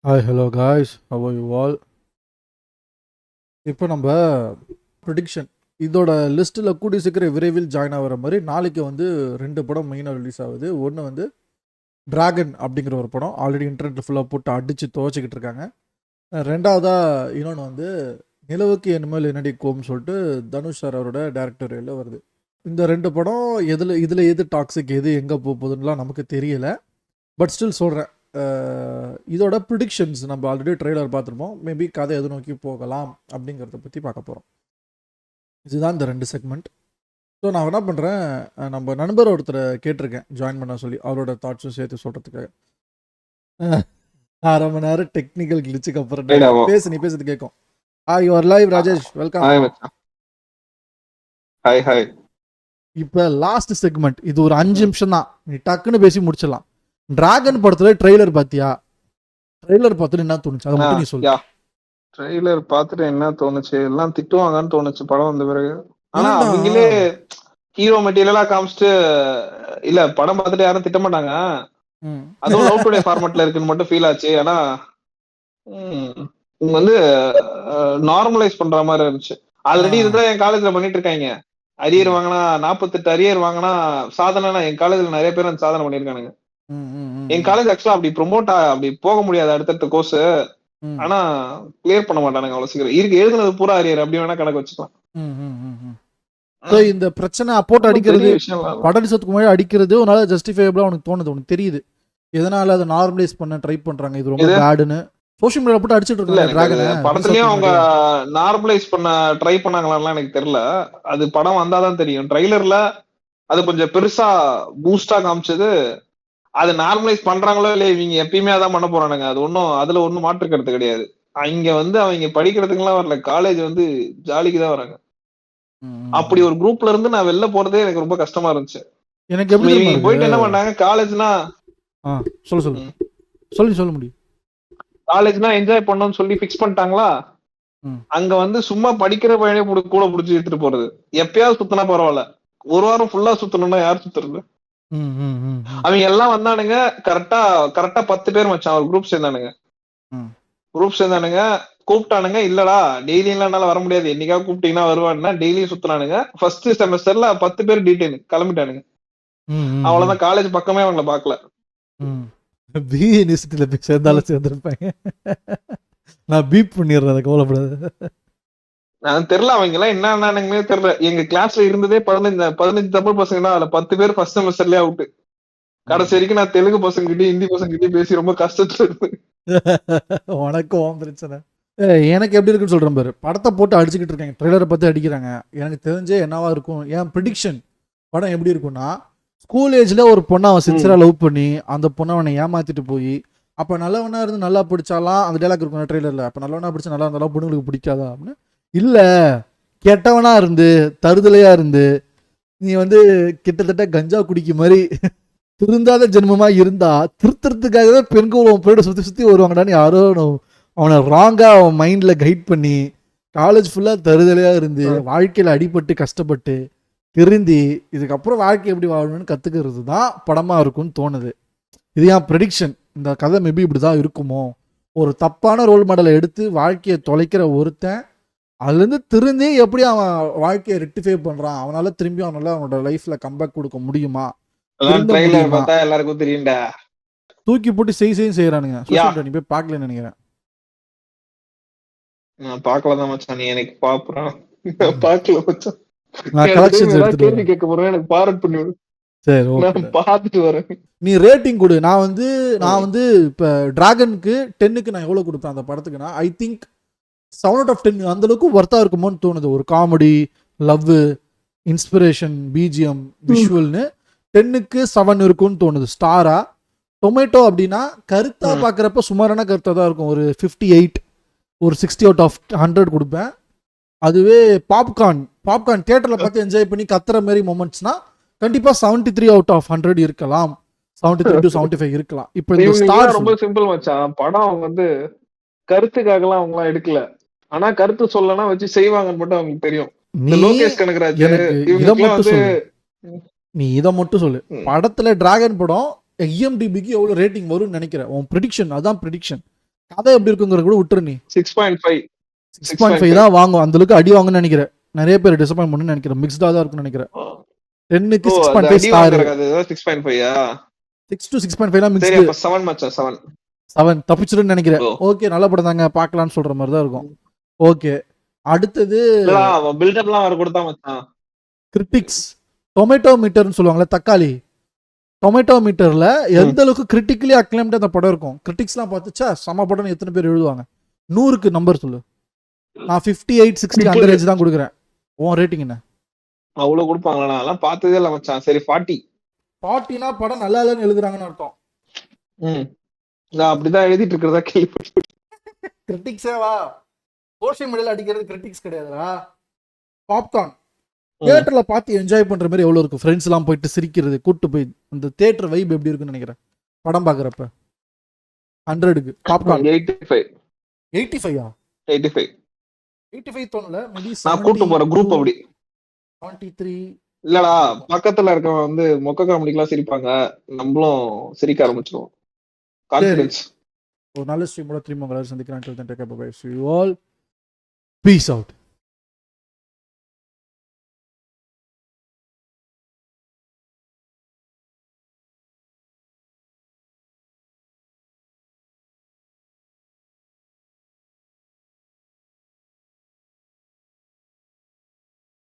Hi hello guys, how are you all? இப்போ நம்ம prediction இதோட லிஸ்ட்டில் கூடி சீக்கிரம் விரைவில் ஜாயின் ஆகிற மாதிரி நாளைக்கு வந்து 2 படம் மெயினாக ரிலீஸ் ஆகுது. ஒன்று வந்து டிராகன் அப்படிங்கிற ஒரு படம் ஆல்ரெடி இன்டர்நெட் ஃபுல்லாக போட்டு அடித்து துவச்சிக்கிட்டு இருக்காங்க. ரெண்டாவதாக இன்னொன்று வந்து நிலவுக்கு இனிமேல் என்னடி கோம்னு சொல்லிட்டு தனுஷ் சார் அவரோட டேரக்டரியில் வருது. இந்த 2 படம் இதில் எது டாக்ஸிக் எது எங்கே போகுதுன்னெலாம் நமக்கு தெரியலை. பட் ஸ்டில் சொல்கிறேன், இதோட ப்ரிடிக்ஷன்ஸ் நம்ம ஆல்ரெடி ட்ரெய்லர் பார்த்துருப்போம். மேபி கதை எது நோக்கி போகலாம் அப்படிங்கிறத பற்றி பார்க்க போகிறோம். இதுதான் இந்த 2 செக்மெண்ட். ஸோ நான் என்ன பண்ணுறேன், நம்ம நண்பர் ஒருத்தரை கேட்டிருக்கேன் ஜாயின் பண்ண சொல்லி, அவரோட தாட்ஸும் சேர்த்து சொல்கிறதுக்காக. 1/2 மணி நேரம் டெக்னிக்கல் கிளிச்சுக்கு அப்புறம் நீ பேசுறது கேட்கும். Hi, your live Rajesh, welcome. Hi hi. இப்போ லாஸ்ட் செக்மெண்ட், இது ஒரு 5 நிமிஷம் தான், நீ டக்குன்னு பேசி முடிச்சிடலாம். டிராகன் படத்துல ட்ரெய்லர் பாத்தியா? ட்ரெய்லர் பார்த்துட்டு என்ன தோணுச்சு அதை மட்டும் நீ சொல்லு. ட்ரெய்லர் பார்த்துட்டு என்ன தோணுச்சு, எல்லாம் திட்டுவாங்கன்னு தோணுச்சு படம் வந்த பிறகு. ஆனா அவங்களே ஹீரோ மெட்டீரியலா காமிச்சிட்டு இல்ல படம் பார்த்துட்டு யாரும் திட்ட மாட்டாங்க. அதுவும் லவ் டுடே ஃபார்மேட்ல இருக்குன்னு மட்டும் ஃபீல் ஆச்சு. ஆனா இவங்க வந்து நார்மலைஸ் பண்ற மாதிரி இருந்துச்சு. ஆல்ரெடி இதுதான் என் காலேஜ்ல பண்ணிட்டு இருக்காங்க. அரியர் வாங்கினா 48 அரியர் வாங்கினா சாதனை. என் காலேஜ்ல நிறைய பேர் அந்த சாதனை பண்ணிருக்கானுங்க. என் காலேஜ் ஆக்சுவலா அப்படி ப்ரொமோட் அப்படி போக முடியாது அடுத்தடுத்த கோர்ஸ். ஆனா கிளியர் பண்ண மாட்டானுங்க அவ்வளவு சீக்கிரம். இருக்கு எழுதுனது பூரா அரியர் அப்படி வேணா கணக்கு வச்சுக்கலாம். இந்த பிரச்சனை போட்டு அடிக்கிறது, படடிசத்துக்கு முன்னாடி அடிக்கிறது உன்னால ஜஸ்டிஃபைபிளா உனக்கு தோணுது, உனக்கு தெரியுது எதனால அதை நார்மலைஸ் பண்ண ட்ரை பண்றாங்க, இது ரொம்ப பேடுன்னு சோஷியல் மீடியால போட்டு அடிச்சிட்டு இருக்காங்க. படத்துலயும் அவங்க நார்மலைஸ் பண்ண ட்ரை பண்ணாங்களான்னு எனக்கு தெரியல. அது படம் வந்தாதான் தெரியும். ட்ரைலர்ல அது கொஞ்சம் பெருசா பூஸ்டா காமிச்சது. அது நார்மலைஸ் பண்றாங்களோ இல்லையா, இவங்க எப்பயுமே அதான் பண்ண போறானுங்க. அது அதுல ஒண்ணும் மாற்றுக்கிறது கிடையாது. இங்க வந்து அவங்க படிக்கிறதுக்கு எல்லாம் வரல, காலேஜ் வந்து ஜாலிக்கு தான் வராங்க. அப்படி ஒரு குரூப்ல இருந்து நான் வெளில போறதே எனக்கு ரொம்ப கஷ்டமா இருந்துச்சு. எனக்கு எப்படி போயிட்டு என்ன பண்ணாங்க, காலேஜ்னா சொல்ல முடியும், காலேஜ்னா என்ஜாய் பண்ணணும்னு சொல்லி பிக்ஸ் பண்ணிட்டாங்களா. அங்க வந்து சும்மா படிக்கிற பையனே கூட புடிச்சு எடுத்துட்டு போறது. எப்பயாவது சுத்தினா பரவாயில்ல, ஒரு வாரம் ஃபுல்லா சுத்தணும்னா யார் சுத்துறது? அவங்க எல்லாம் வந்தானுங்க. கரெக்டா 10 பேர் மச்சான் ஒரு குரூப் சேர்ந்தானுங்க. கூப்பிட்டானுங்க. இல்லடா டெய்லி என்னால வர முடியாது, என்னைக்காவது கூப்பிட்டீங்கன்னா வருவானுன்னா டெய்லியும் சுத்தினானுங்க. ஃபர்ஸ்ட் செமஸ்டர்ல 10 பேர் டீடைல் கிளம்பிட்டானுங்க. அவ்வளவுதான், காலேஜ் பக்கமே அவங்கள பாக்கல. சேர்ந்தாலும் சேர்ந்திருப்பாங்க. நான் பீப் பண்ணிடுறேன், கவலைப்படாது. நான் தெரியல அவங்க எல்லாம் என்னன்னு தெரியல. எங்க கிளாஸ்ல இருந்ததே 15 தமிழ் பசங்க தான். அதுல 10 பேர் ஃபர்ஸ்ட் செமஸ்டர்லயே அவுட்டு. கடைசி வரைக்கும் நான் தெலுங்கு பசங்க கிட்டயும் ஹிந்தி பசங்க கிட்டயும் பேசி ரொம்ப கஷ்டத்துல இருக்கு. உனக்கும் பிரச்சனை. எனக்கு எப்படி இருக்குன்னு சொல்றேன் பாரு. படத்தை போட்டு அடிச்சுக்கிட்டு இருக்காங்க, ட்ரெய்லரை பார்த்து அடிக்கிறாங்க. எனக்கு தெரிஞ்சே என்னவா இருக்கும், என் ப்ரிடிக்ஷன் படம் எப்படி இருக்கும்னா, ஸ்கூல் ஏஜ்ல ஒரு பொண்ணை அவன் சின்சியரா லவ் பண்ணி அந்த பொண்ணை அவனை ஏமாத்திட்டு போய், அப்ப நல்லவனா இருந்து நல்லா பிடிச்சாலாம் அந்த டைலாக் இருக்கும் ட்ரெய்லர்ல. அப்ப நல்லவனா பிடிச்சா நல்லா இருந்தாலும் பொண்ணுங்களுக்கு பிடிக்காதா அப்படின்னு. இல்ல, கெட்டவனா இருந்து தருதலையா இருந்து நீ வந்து கிட்டத்தட்ட கஞ்சா குடிக்க மாதிரி திருந்தாத ஜென்மமா இருந்தா திருத்துறதுக்காகவே பெண்கள் போயிட்டு சுத்தி சுத்தி வருவாங்கடான்னு யாரோ அவனை ராங்கா அவன் மைண்ட்ல கைட் பண்ணி காலேஜ் ஃபுல்லா தருதலையா இருந்து வாழ்க்கையில அடிபட்டு கஷ்டப்பட்டு திருந்தி இதுக்கப்புறம் வாழ்க்கை எப்படி வாழணும்னு கத்துக்கிறது தான் படமா இருக்கும்னு தோணுது. இது என் ப்ரெடிக்ஷன். இந்த கதை மேபி இப்படிதான் இருக்குமோ. ஒரு தப்பான ரோல் மாடலை எடுத்து வாழ்க்கையை தொலைக்கிற ஒருத்தன் அதுலேருந்து திருந்தி எப்படி அவன் வாழ்க்கையை ரெக்டிஃபை பண்றான், அவனால திரும்பி அவனோட லைஃப்ல கம்பேக் கொடுக்க முடியுமா, எல்லாருக்கும் தெரியும்டா. தூக்கி போட்டு செய்யறானுங்க. நீ போய் பாக்கலன்னு நினைக்கிறேன். நான் பாக்கலதான் மச்சான், நீ எனக்கு பாப்புறான். பாக்கல மச்சான். நான் கலெக்ஷன்ஸ் எடுத்துட்டு கேள்வி கேட்க போறேன், எனக்கு ஃபார்வர்ட் பண்ணி விடு. சரி, நான் பாத்துட்டு வரேன். நீ ரேட்டிங் கொடு. நான் வந்து இப்ப டிராகனுக்கு 10க்கு நான் எவ்வளவு கொடுப்பேன் அந்த படத்துக்குன்னா, ஐ திங்க் 7/10 அந்த அளவுக்கு ஒர்த்தா இருக்குமோன்னு தோணுது. ஒரு காமெடி, லவ், இன்ஸ்பிரேஷன், பிஜிஎம், விஷுவல்னு 10க்கு 7 இருக்கும்னு தோணுது ஸ்டாரா. டொமேட்டோ அப்படின்னா கருத்தா பாக்குறப்ப சுமாரான கருத்தா தான் இருக்கும். ஒரு 58, ஒரு 60/100 கொடுப்பேன். அதுவே பாப்கார்ன் தியேட்டர்ல பார்த்து என்ஜாய் பண்ணி கத்துற மாதிரி மொமெண்ட்ஸ்னா கண்டிப்பா 73/100 இருக்கலாம். 73 to 75 இருக்கலாம். இப்போ இந்த ஸ்டார் ரொம்ப சிம்பிள் மச்சான். படம் வந்து கருத்துக்காகலாம் அவங்க எல்லாம் எடுக்கல. ஆனா கருத்து சொல்லனா வச்சு செய்வாங்கன்னு மட்டும் அவங்களுக்கு தெரியும். லோகேஷ் கனகராஜ் நீ இதை மட்டும் சொல்லு. படத்துல டிராகன் படம் IMDbக்கு எவ்வளவு ரேட்டிங் வரும்னு நினைக்கிற? உன் ப்ரெடிக்ஷன் அதான் ப்ரெடிக்ஷன். கதை எப்படி இருக்குங்கிற கூட விட்டுரு நீ. 6.5 6.5 தான் வாங்கும். அந்த அளவுக்கு அடி வாங்குன்னு நினைக்கிறேன். நிறைய பேர் டிசப்பாயின்ட் பண்ணு நினைக்கிறேன். மிக்ஸ்டா தான் இருக்கும்னு நினைக்கிறேன். 10க்கு 6.5 ஸ்டார். 6.5 6 to 6.5 சரி மிக்ஸ்டு. அப்ப 7 மச்சான் 7 7 தப்பிச்சிருன்னு நினைக்கிறேன். ஓகே நல்ல படம் தாங்க பார்க்கலாம்னு சொல்ற மாதிரி தான் இருக்கும். ஓகே அடுத்தது இல்லடா பில்டப்லாம் வர கொடுத்தா மச்சான். கிரிட்டிக்ஸ். டொமேட்டோ மீட்டர்னு சொல்லுவாங்கல்ல, தக்காளி. டொமேட்டோ மீட்டர்ல எந்த அளவுக்கு கிரிட்டிக்கலி அக்ளைம்டு அந்த படம் இருக்கும். கிரிட்டிக்ஸ்லாம் பார்த்துச்சா செம படம் எத்தனை பேர் எழுதுவாங்க? 100க்கு நம்பர் சொல்லு. நான் 58 60 அந்த ரேஞ்ச் தான் கொடுக்குறேன். உன் ரேட்டிங் என்ன? அவ்வளவு கொடுப்பாங்களா? நான் எல்லாம் பார்த்ததே இல்ல மச்சான். சரி 40. 40னா படம் நல்லா இல்லைன்னு எழுதுறாங்கன்னு அர்த்தம். நான் அப்படிதான் எழுதிட்டு இருக்கிறதா கேள்விப்பட்டேன். கிரிட்டிக்ஸேவா? சோஷியல் மீடியால அடிக்கிறது கிரிட்டிக்ஸ் கிடையாதுடா. பாப்கார்ன் தியேட்டர்ல பார்த்து என்ஜாய் பண்ற மாதிரி எவ்வளவு இருக்கும்? ஃப்ரெண்ட்ஸ் எல்லாம் போயிட்டு சிரிக்கிறது, கூட்டு போய் அந்த தியேட்டர் வைப் எப்படி இருக்குன்னு நினைக்கிறேன் படம் பாக்குறப்ப. 100க்கு பாப்கார்ன் 85 85ஆ? 85 85 தோணல. மேபி நான் கூட்டு போற குரூப் அப்படி 73. இல்லடா பக்கத்துல இருக்கவங்க வந்து மொக்க காமெடிக்கெல்லாம் சிரிப்பாங்க, நம்மளும் சிரிக்க ஆரம்பிச்சிருவோம். கான்ஃபிடன்ஸ். ஒரு நல்ல ஸ்ட்ரீமோட திரும்ப உங்களை சந்திக்கிறேன். Until then, take care, bye bye. See you all. Peace out.